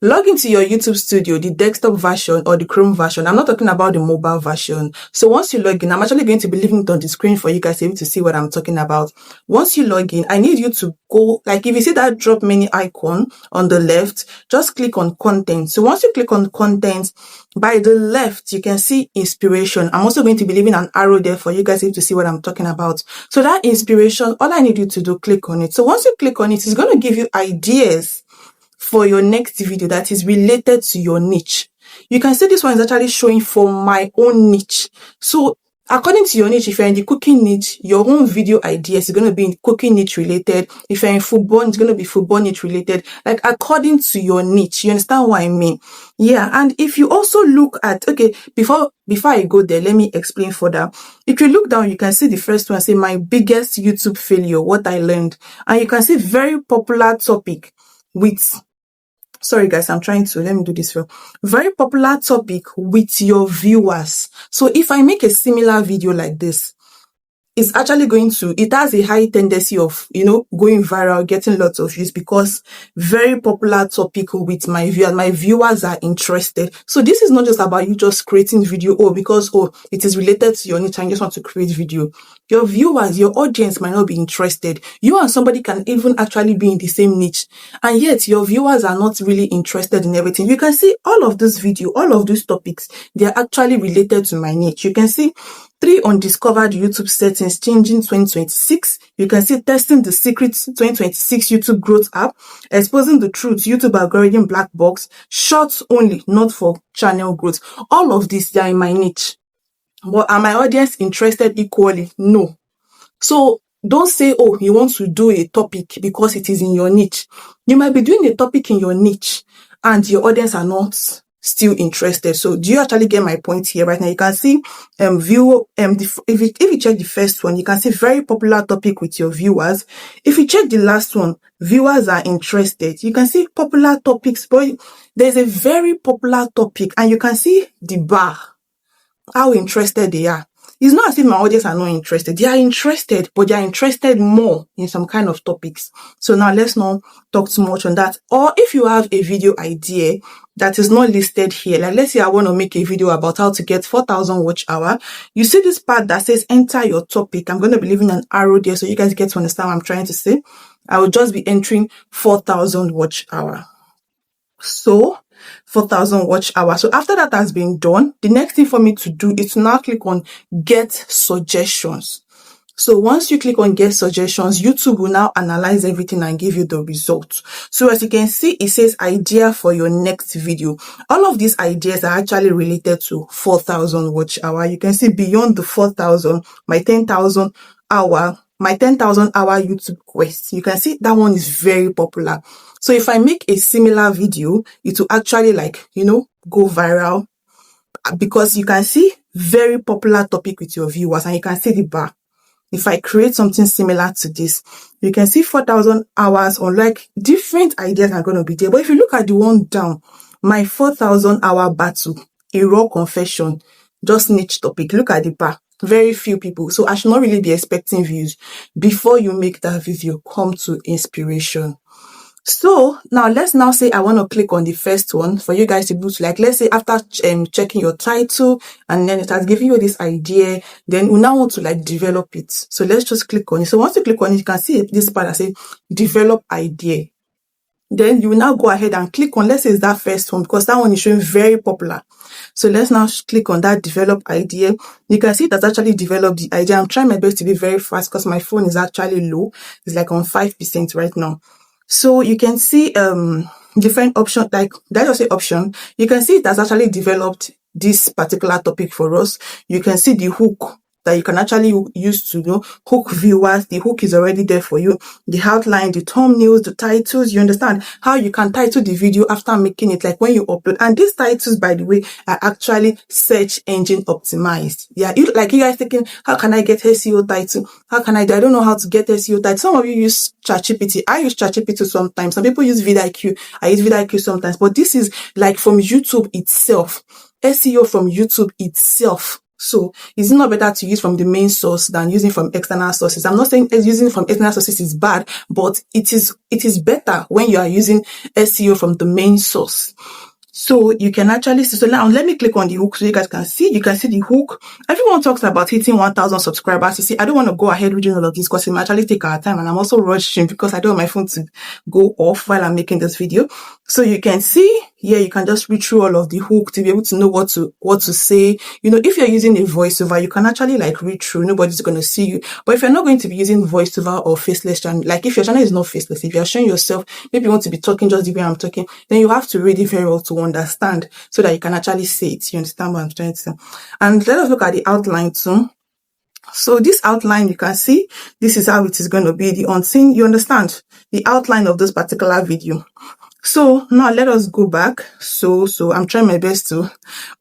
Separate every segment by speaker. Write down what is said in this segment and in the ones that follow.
Speaker 1: Log into your YouTube studio, the desktop version or the Chrome version. I'm not talking about the mobile version. So once you log in, I'm actually going to be leaving it on the screen for you guys to be able to see what I'm talking about. Once you log in, I need you to go, like if you see that drop menu icon on the left, just click on content. So once you click on content, by the left, you can see inspiration. I'm also going to be leaving an arrow there for you guys to be able to see what I'm talking about. So that inspiration, all I need you to do, click on it. So once you click on it, it's going to give you ideas for your next video that is related to your niche. You can see this one is actually showing for my own niche. So according to your niche, if you're in the cooking niche, your own video ideas is going to be in cooking niche related. If you're in football, it's going to be football niche related, like according to your niche. You understand what I mean? Yeah. And if you also look at, okay, before I go there, let me explain further. If you look down, you can see the first one, say my biggest YouTube failure, what I learned. And you can see very popular topic with, sorry guys, let me do this well. Very popular topic with your viewers. So if I make a similar video like this, it's actually it has a high tendency of, going viral, getting lots of views because very popular topic with my viewers. My viewers are interested. So this is not just about you just creating video, because it is related to your niche and you just want to create video. Your viewers, your audience might not be interested. You and somebody can even actually be in the same niche, and yet your viewers are not really interested in everything. You can see all of this video, all of these topics, they are actually related to my niche. You can see 3 undiscovered YouTube settings changing 2026. You can see testing the secrets 2026 YouTube growth app, exposing the truth, YouTube algorithm black box, shorts only, not for channel growth. All of these, they are in my niche. But are my audience interested equally? No. So don't say, you want to do a topic because it is in your niche. You might be doing a topic in your niche and your audience are not still interested. So do you actually get my point here right now? You can see if you check the first one, you can see very popular topic with your viewers. If you check the last one, viewers are interested. You can see popular topics, but there's a very popular topic and you can see the bar, how interested they are. It's not as if my audience are not interested. They are interested, but they are interested more in some kind of topics. So now let's not talk too much on that. Or if you have a video idea that is not listed here, like let's say I want to make a video about how to get 4,000 watch hour. You see this part that says enter your topic. I'm going to be leaving an arrow there so you guys get to understand what I'm trying to say. I will just be entering 4,000 watch hour. So 4,000 watch hours. So after that has been done, the next thing for me to do is to now click on get suggestions. So once you click on get suggestions, YouTube will now analyze everything and give you the results. So as you can see, it says idea for your next video. All of these ideas are actually related to 4,000 watch hour. You can see beyond the 4,000, my 10,000 hour YouTube quest. You can see that one is very popular. So if I make a similar video, it will actually go viral because you can see very popular topic with your viewers and you can see the bar. If I create something similar to this, you can see 4,000 hours or different ideas are going to be there. But if you look at the one down, my 4,000 hour battle, a raw confession, just niche topic, look at the bar. Very few people. So I should not really be expecting views before you make that video come to inspiration. So now let's now say I want to click on the first one for you guys to do let's say after checking your title and then it has given you this idea, then we now want to develop it. So let's just click on it. So once you click on it, you can see this part that says develop idea. Then you will now go ahead and click on, let's say it's that first one because that one is showing very popular. So let's now click on that develop idea. You can see that's actually developed the idea. I'm trying my best to be very fast because my phone is actually low. It's on 5% right now. So you can see different options, that's just an option. You can see it has actually developed this particular topic for us. You can see the hook that you can actually use to hook viewers. The hook is already there for you. The outline, the thumbnails, the titles. You understand how you can title the video after making it, when you upload. And these titles, by the way, are actually search engine optimized. Yeah, you guys thinking, how can I get SEO title? How can I don't know how to get SEO title. Some of you use ChatGPT. I use ChatGPT sometimes. Some people use vidIQ. I use vidIQ sometimes. But this is from YouTube itself. SEO from YouTube itself. So is it not better to use from the main source than using from external sources? I'm not saying using from external sources is bad, but it is better when you are using SEO from the main source. So you can actually see. So now let me click on the hook so you guys can see. You can see the hook. Everyone talks about hitting 1,000 subscribers. You see, I don't want to go ahead reading all of this because it might actually take our time, and I'm also rushing because I don't want my phone to go off while I'm making this video. So you can see here, you can just read through all of the hook to be able to know what to say. You know, if you're using a voiceover, you can actually like read through. Nobody's going to see you. But if you're not going to be using voiceover or faceless channel, like if your channel is not faceless, if you're showing yourself, maybe you want to be talking just the way I'm talking, then you have to read it very well to understand so that you can actually say it. You understand what I'm trying to say? And let us look at the outline too. So this outline, you can see, this is how it is going to be. The unseen, you understand the outline of this particular video. So now let us go back. So I'm trying my best to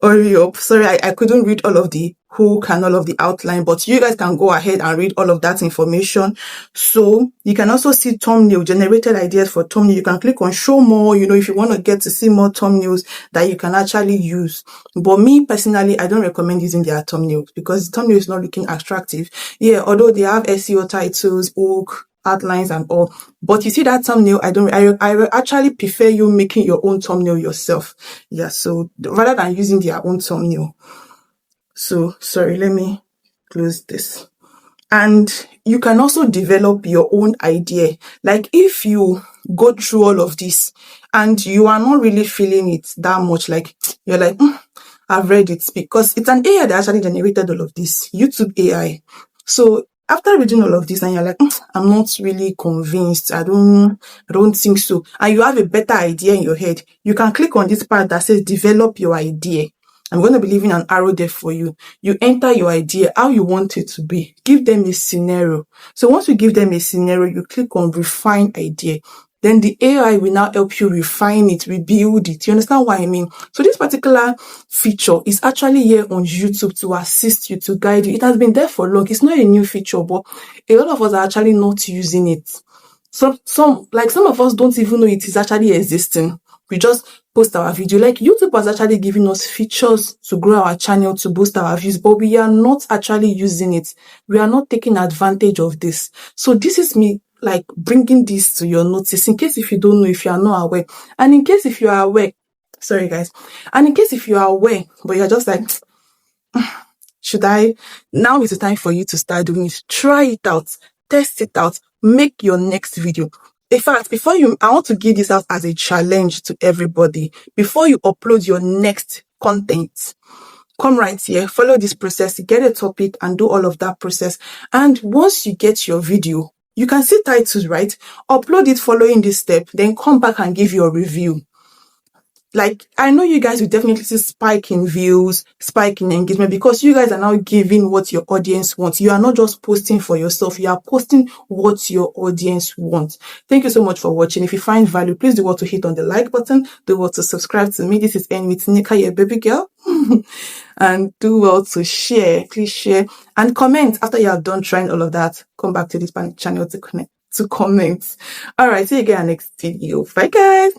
Speaker 1: hurry up. Sorry, I couldn't read all of the hook and all of the outline, but you guys can go ahead and read all of that information. So you can also see thumbnail, generated ideas for thumbnail. You can click on show more, you know, if you want to get to see more thumbnails that you can actually use. But me personally, I don't recommend using their thumbnails because the thumbnail is not looking attractive. Yeah, although they have SEO titles, hook, outlines and all, but you see that thumbnail, I actually prefer you making your own thumbnail yourself. Yeah, so rather than using their own thumbnail. So sorry, let me close this. And you can also develop your own idea. Like if you go through all of this and you are not really feeling it that much, like you're like, I've read it, because it's an AI that actually generated all of this, YouTube AI. So after reading all of this and you're like, I'm not really convinced, I don't think so, and you have a better idea in your head, you can click on this part that says develop your idea. I'm going to be leaving an arrow there for you. You enter your idea, how you want it to be. Give them a scenario. So once you give them a scenario, you click on refine idea. Then the AI will now help you refine it, rebuild it. You understand what I mean? So this particular feature is actually here on YouTube to assist you, to guide you. It has been there for long. It's not a new feature, but a lot of us are actually not using it. So some of us don't even know it is actually existing. We just post our video. Like YouTube was actually giving us features to grow our channel, to boost our views, but we are not actually using it. We are not taking advantage of this. So this is me like bringing this to your notice in case if you don't know, if you are not aware, and in case if you are aware, sorry guys, and in case if you are aware, but you're just like, should I? Now is the time for you to start doing it. Try it out, test it out, make your next video. In fact, I want to give this out as a challenge to everybody. Before you upload your next content, come right here, follow this process, get a topic and do all of that process. And once you get your video, you can see titles, right? Upload it following this step, then come back and give your review. Like, I know you guys will definitely see spike in views, spike in engagement, because you guys are now giving what your audience wants. You are not just posting for yourself. You are posting what your audience wants. Thank you so much for watching. If you find value, please do what to hit on the like button. Do what to subscribe to me. This is N with Nneka, your baby girl. And do well to share. Please share and comment after you have done trying all of that. Come back to this channel to comment. All right, see you again next video. Bye guys.